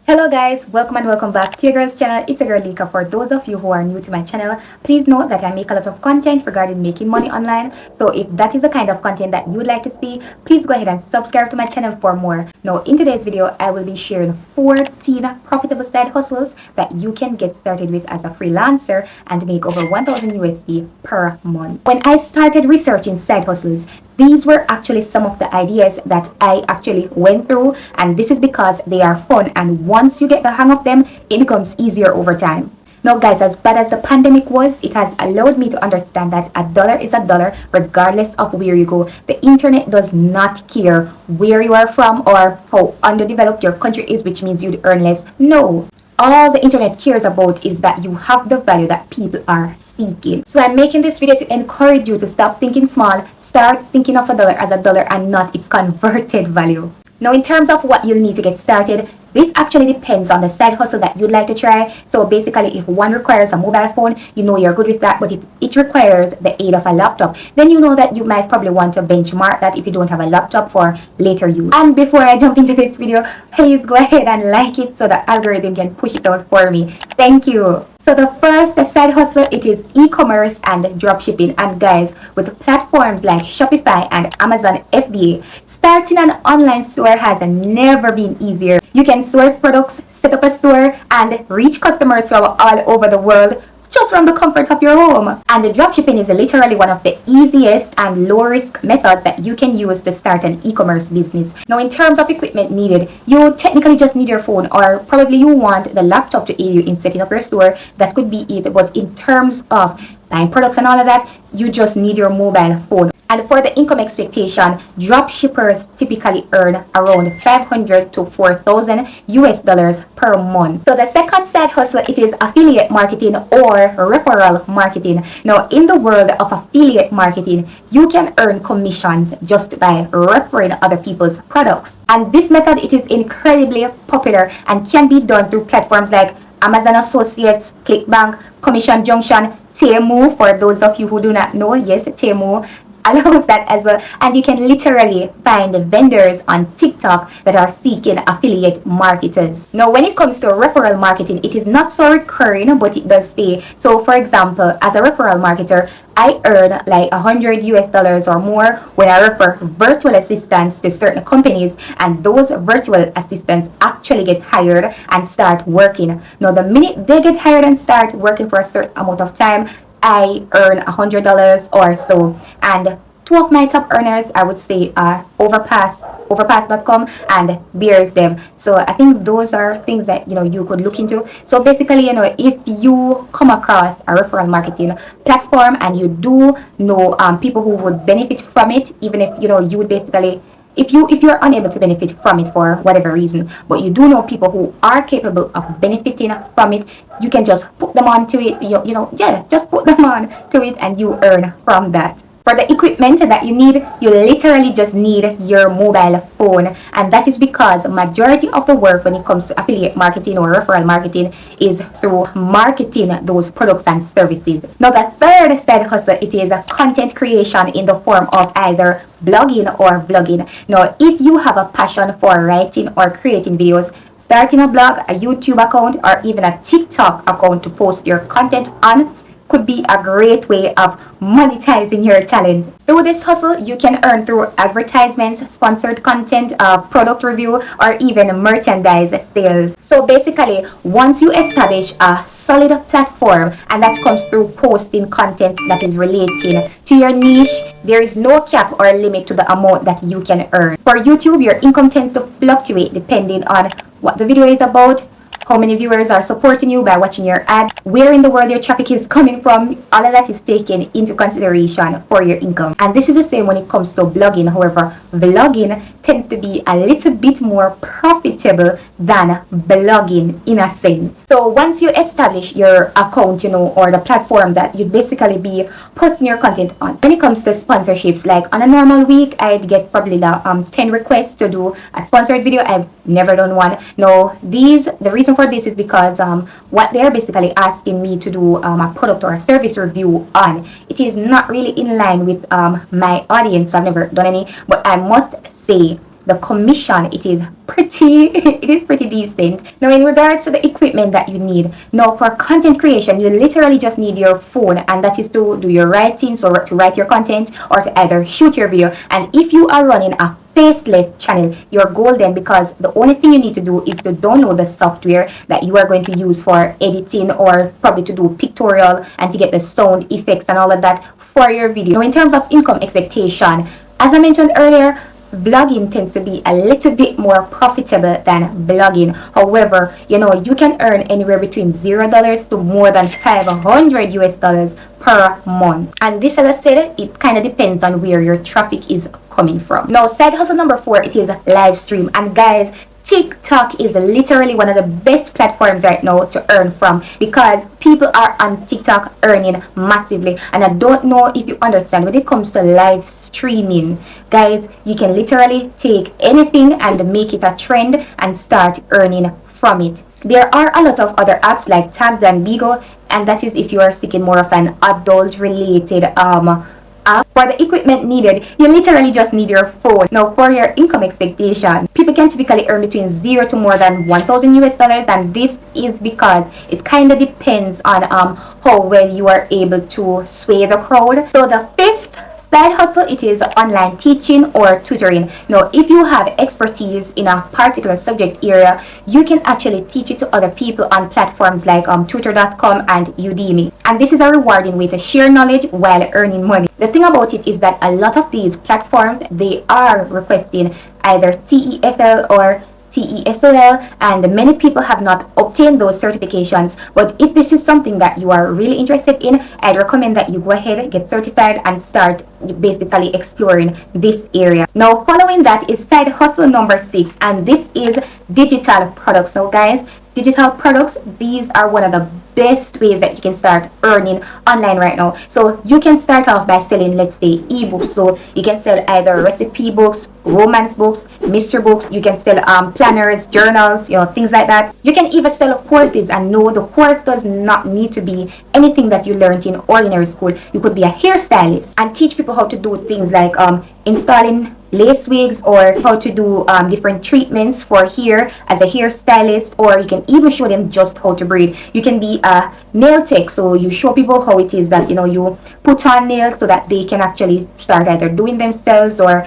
Hello guys, welcome and welcome back to your girl's channel. It's a girl Lika. For those of you who are new to my channel, please note that I make a lot of content regarding making money online. So if that is the kind of content that you would like to see, please go ahead and subscribe to my channel for more. Now in today's video, I will be sharing 14 profitable side hustles that you can get started with as a freelancer and make over 1000 USD per month. When I started researching side hustles, these were actually some of the ideas that I actually went through, and this is because they are fun, and once you get the hang of them, it becomes easier over time. Now guys, as bad as the pandemic was, it has allowed me to understand that a dollar is a dollar regardless of where you go. The internet does not care where you are from or how underdeveloped your country is, which means you'd earn less. No. All the internet cares about is that you have the value that people are seeking. So I'm making this video to encourage you to stop thinking small, start thinking of a dollar as a dollar and not its converted value. Now in terms of what you'll need to get started, this actually depends on the side hustle that you'd like to try. So basically, if one requires a mobile phone, you know you're good with that. But if it requires the aid of a laptop, then you know that you might probably want to benchmark that if you don't have a laptop for later use. And before I jump into this video, please go ahead and like it so the algorithm can push it out for me. Thank you. So the first side hustle, it is e-commerce and dropshipping. And guys, with platforms like Shopify and Amazon FBA, starting an online store has never been easier. You can source products, set up a store, and reach customers from all over the world just from the comfort of your home. And the dropshipping is literally one of the easiest and low risk methods that you can use to start an e-commerce business. Now in terms of equipment needed, you technically just need your phone, or probably you want the laptop to aid you in setting up your store. That could be it. But in terms of buying products and all of that, you just need your mobile phone. And for the income expectation, drop shippers typically earn around 500 to 4,000 US dollars per month. So the second side hustle, it is affiliate marketing or referral marketing. Now in the world of affiliate marketing, you can earn commissions just by referring other people's products. And this method, it is incredibly popular and can be done through platforms like Amazon Associates, ClickBank, Commission Junction, Temu. For those of you who do not know, yes, Temu allows that as well. And you can literally find vendors on TikTok that are seeking affiliate marketers. Now when it comes to referral marketing, it is not so recurring, but it does pay. So for example, as a referral marketer, I earn like 100 US dollars or more when I refer virtual assistants to certain companies, and those virtual assistants actually get hired and start working. Now the minute they get hired and start working for a certain amount of time, I earn $100 or so. And two of my top earners, I would say, are overpass.com and Bears Them. So I think those are things that you could look into. So basically, if you come across a referral marketing platform and you do know people who would benefit from it, even if you would basically, if you're unable to benefit from it for whatever reason, but you do know people who are capable of benefiting from it, you can just put them on to it. Just put them on to it and you earn from that. For the equipment that you need, you literally just need your mobile phone. And that is because majority of the work when it comes to affiliate marketing or referral marketing is through marketing those products and services. Now the third side hustle, it is a content creation in the form of either blogging or vlogging. Now if you have a passion for writing or creating videos, starting a blog, a YouTube account, or even a TikTok account to post your content on could be a great way of monetizing your talent. Through this hustle, you can earn through advertisements, sponsored content, product review, or even merchandise sales. So basically, once you establish a solid platform, and that comes through posting content that is relating to your niche, there is no cap or limit to the amount that you can earn. For YouTube, your income tends to fluctuate depending on what the video is about, how many viewers are supporting you by watching your ad, where in the world your traffic is coming from. All of that is taken into consideration for your income. And this is the same when it comes to blogging. However, vlogging tends to be a little bit more profitable than blogging in a sense. So once you establish your account, or the platform that you'd basically be posting your content on. When it comes to sponsorships, like on a normal week, I'd get probably 10 requests to do a sponsored video. I've never done one. No, the reason for this is because what they're basically asking me to do a product or a service review on, it is not really in line with my audience. I've never done any, but I must say the commission, it is pretty it is pretty decent. Now in regards to the equipment that you need, now for content creation, you literally just need your phone, and that is to do your writing, so to write your content or to either shoot your video. And if you are running a faceless channel, you're golden, because the only thing you need to do is to download the software that you are going to use for editing, or probably to do pictorial and to get the sound effects and all of that for your video. Now in terms of income expectation, as I mentioned earlier, blogging tends to be a little bit more profitable than blogging. However, you can earn anywhere between $0 to more than $500 per month. And this, as I said, it kind of depends on where your traffic is coming from. Now, side hustle number 4, it is live stream. And guys, TikTok is literally one of the best platforms right now to earn from, because people are on TikTok earning massively. And I don't know if you understand, when it comes to live streaming, guys, you can literally take anything and make it a trend and start earning from it. There are a lot of other apps like Tagged and Bigo, and that is if you are seeking more of an adult related app. For the equipment needed, you literally just need your phone. Now for your income expectation, people can typically earn between 0 to more than $1,000, and this is because it kind of depends on how well you are able to sway the crowd. So the 5th side hustle, it is online teaching or tutoring. Now if you have expertise in a particular subject area, you can actually teach it to other people on platforms like tutor.com and Udemy, and this is a rewarding way to share knowledge while earning money. The thing about it is that a lot of these platforms, they are requesting either TEFL or TESOL, and many people have not obtained those certifications. But if this is something that you are really interested in, I'd recommend that you go ahead, get certified, and start basically exploring this area. Now following that is side hustle number 6, and this is digital products. Now guys, digital products, these are one of the best ways that you can start earning online right now. So you can start off by selling, let's say, ebooks. So you can sell either recipe books, romance books, mystery books. You can sell planners, journals, things like that. You can even sell courses, and no, the course does not need to be anything that you learned in ordinary school. You could be a hairstylist and teach people how to do things like installing lace wigs, or how to do different treatments for hair as a hairstylist, or you can even show them just how to braid. You can be a nail tech, so you show people how it is that you put on nails so that they can actually start either doing themselves or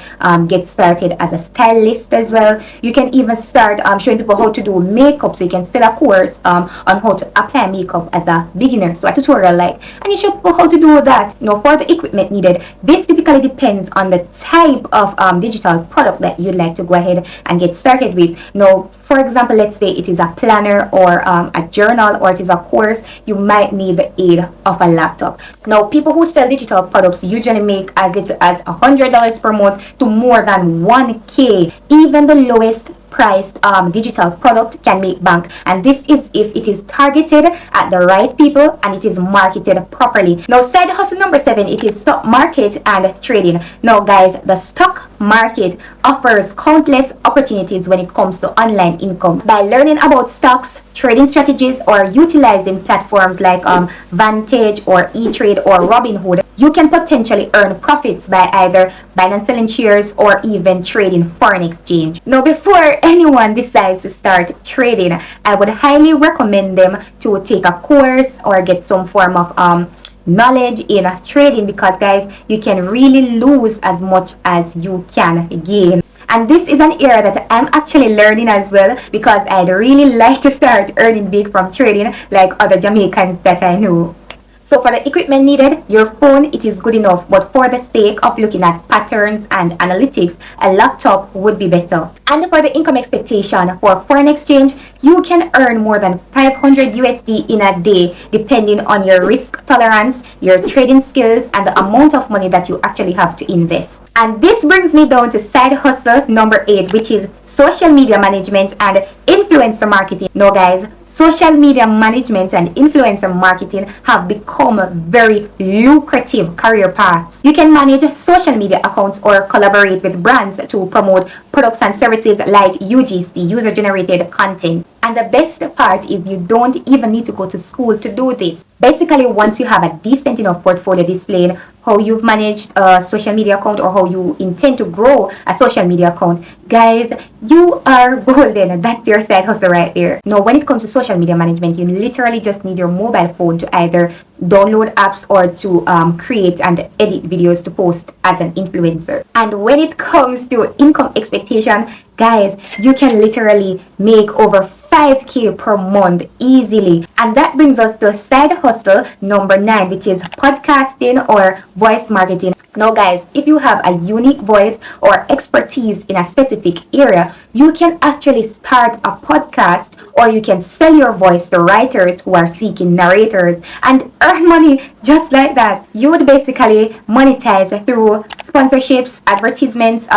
get started as a stylist as well. You can even start showing people how to do makeup, so you can sell a course on how to apply makeup as a beginner, so a tutorial like, and you show people how to do that. For the equipment needed, this typically depends on the type of digital product that you'd like to go ahead and get started with. Now for example, let's say it is a planner or a journal, or it is a course, you might need the aid of a laptop. Now people who sell digital products usually make as little as $100 per month to more than $1,000. Even the lowest priced digital product can make bank, and this is if it is targeted at the right people and it is marketed properly. Now side hustle number 7, it is stock market and trading. Now guys, the stock market offers countless opportunities when it comes to online income. By learning about stocks, trading strategies, or utilizing platforms like Vantage or E-Trade or Robinhood, you can potentially earn profits by either buying and selling shares or even trading foreign exchange. Now before anyone decides to start trading, I would highly recommend them to take a course or get some form of knowledge in trading, because guys, you can really lose as much as you can gain. And this is an area that I'm actually learning as well, because I'd really like to start earning big from trading like other Jamaicans that I know. So for the equipment needed, your phone, it is good enough, but for the sake of looking at patterns and analytics, a laptop would be better. And for the income expectation for foreign exchange, you can earn more than 500 USD in a day, depending on your risk tolerance, your trading skills, and the amount of money that you actually have to invest. And this brings me down to side hustle number 8, which is social media management and influencer marketing. Now guys, social media management and influencer marketing have become very lucrative career paths. You can manage social media accounts or collaborate with brands to promote products and services like UGC, user generated content. And the best part is you don't even need to go to school to do this. Basically, once you have a decent enough portfolio displaying how you've managed a social media account or how you intend to grow a social media account, guys, you are golden. That's your side hustle right there. Now, when it comes to social media management, you literally just need your mobile phone to either download apps or to create and edit videos to post as an influencer. And when it comes to income expectation, guys, you can literally make over 5k per month easily. And that brings us to side hustle number 9, which is podcasting or voice marketing. Now guys, if you have a unique voice or expertise in a specific area, you can actually start a podcast, or you can sell your voice to writers who are seeking narrators and earn money just like that. You would basically monetize through sponsorships, advertisements,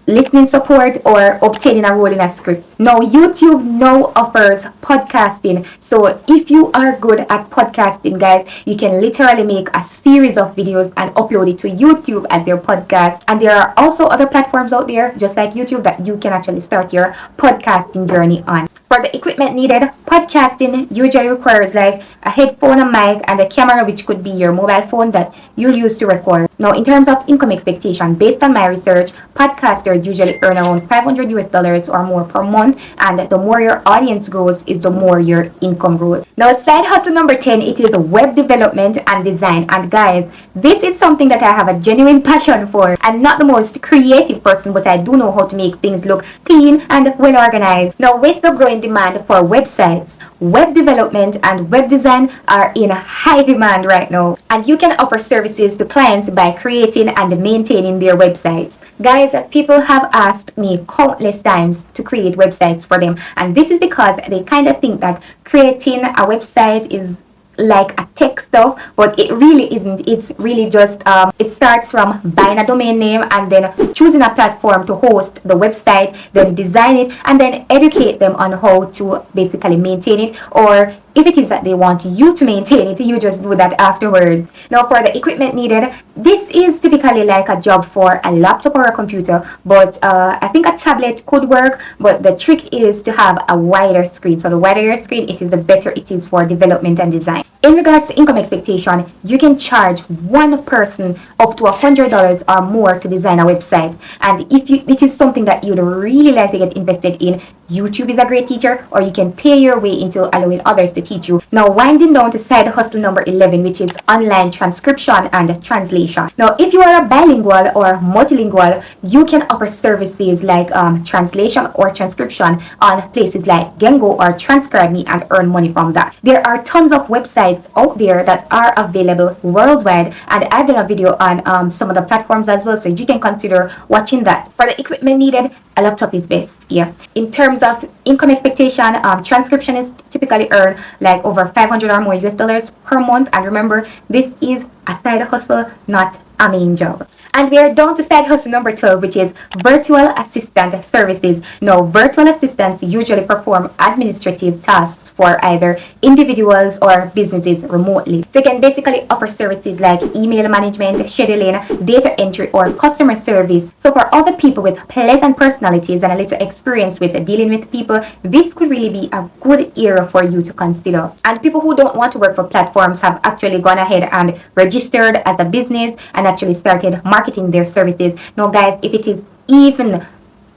listening support, or obtaining a role in a script. Now YouTube now offers podcasting, so if you are good at podcasting, guys, you can literally make a series of videos and upload it to YouTube as your podcast. And there are also other platforms out there just like YouTube that you can actually start your podcasting journey on. For the equipment needed, podcasting usually requires like a headphone, a mic, and a camera, which could be your mobile phone that you'll use to record. Now, in terms of income expectation, based on my research, podcasters usually earn around $500 or more per month, and the more your audience grows is the more your income grows. Now, side hustle number 10, it is web development and design. And guys, this is something that I have a genuine passion for. I'm not the most creative person, but I do know how to make things look clean and well organized. Now, with the growing demand for websites, web development and web design are in high demand right now, and you can offer services to clients by creating and maintaining their websites. Guys, people have asked me countless times to create websites for them, and this is because they kind of think that creating a website is like a tech stuff, but it really isn't. It's really just it starts from buying a domain name and then choosing a platform to host the website, then design it, and then educate them on how to basically maintain it, or if it is that they want you to maintain it, you just do that afterwards. Now, for the equipment needed, this is typically like a job for a laptop or a computer, but I think a tablet could work, but the trick is to have a wider screen. So the wider your screen, it is the better it is for development and design. In regards to income expectation, you can charge one person up to $100 or more to design a website. And if it is something that you'd really like to get invested in, YouTube is a great teacher, or you can pay your way into allowing others to teach you. Now, winding down to side hustle number 11, which is online transcription and translation. Now, if you are a bilingual or multilingual, you can offer services like translation or transcription on places like Gengo or TranscribeMe and earn money from that. There are tons of websites out there that are available worldwide, and I've done a video on some of the platforms as well, so you can consider watching that. For the equipment needed, a laptop is best. Yeah. In terms of income expectation, transcriptionists typically earn like over 500 or more US dollars per month. And remember, this is a side hustle, not a main job. And we are down to side hustle number 12, which is virtual assistant services. Now, virtual assistants usually perform administrative tasks for either individuals or businesses remotely. So you can basically offer services like email management, scheduling, data entry, or customer service. So for other people with pleasant personalities and a little experience with dealing with people, this could really be a good area for you to consider. And people who don't want to work for platforms have actually gone ahead and registered as a business and actually started marketing their services. Now guys, if it is even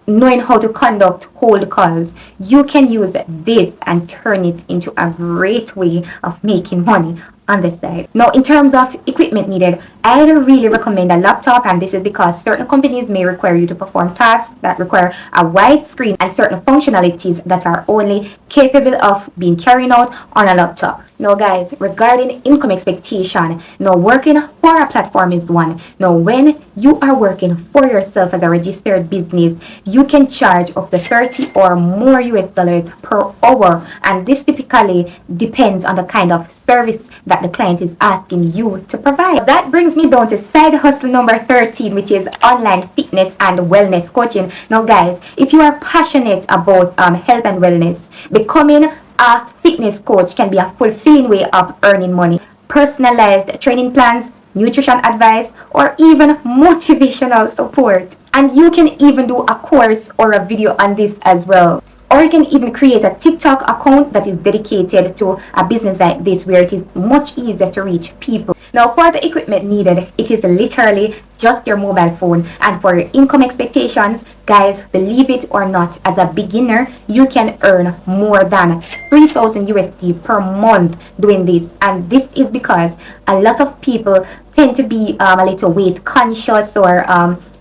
knowing how to conduct cold calls, you can use this and turn it into a great way of making money on the side. Now, in terms of equipment needed, I really recommend a laptop, and this is because certain companies may require you to perform tasks that require a wide screen and certain functionalities that are only capable of being carried out on a laptop. Now guys, regarding income expectation, now working for a platform is one. Now when you are working for yourself as a registered business, you can charge up to 30 or more US dollars per hour, and this typically depends on the kind of service that the client is asking you to provide. That brings me down to side hustle number 13, which is online fitness and wellness coaching. Now guys, if you are passionate about health and wellness, becoming a fitness coach can be a fulfilling way of earning money. Personalized training plans, nutrition advice, or even motivational support. And you can even do a course or a video on this as well. Or you can even create a TikTok account that is dedicated to a business like this, where it is much easier to reach people. Now, for the equipment needed, it is literally just your mobile phone. And for your income expectations, guys, believe it or not, as a beginner, you can earn more than 3,000 USD per month doing this. And this is because a lot of people tend to be a little weight conscious, or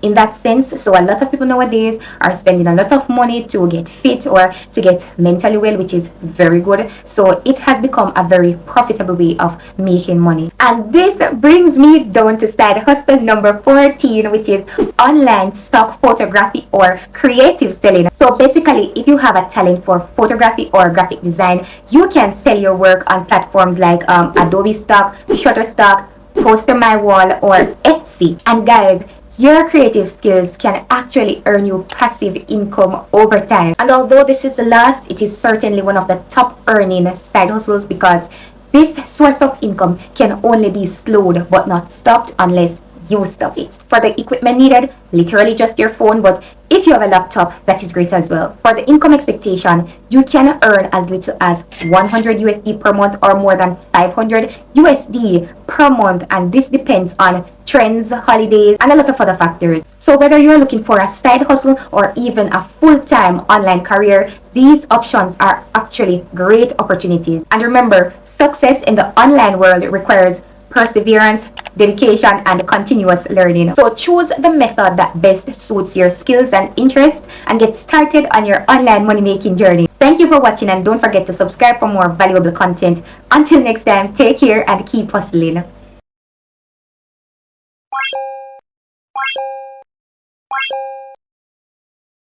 in that sense. So a lot of people nowadays are spending a lot of money to get fit or to get mentally well, which is very good. So it has become a very profitable way of making money. And this brings me down to side hustle number 14, which is online stock photography or creative selling. So basically, if you have a talent for photography or graphic design, you can sell your work on platforms like Adobe Stock, Shutterstock, PosterMyWall, or Etsy. And guys, your creative skills can actually earn you passive income over time. And although this is the last, it is certainly one of the top earning side hustles, because this source of income can only be slowed but not stopped unless you stop it. For the equipment needed, literally just your phone, but if you have a laptop, that is great as well. For the income expectation, you can earn as little as 100 USD per month or more than 500 USD per month, and this depends on trends, holidays, and a lot of other factors. So whether you're looking for a side hustle or even a full-time online career, these options are actually great opportunities. And remember, success in the online world requires perseverance, dedication, and continuous learning. So choose the method that best suits your skills and interests and get started on your online money making journey. Thank you for watching, and don't forget to subscribe for more valuable content. Until next time, take care and keep hustling.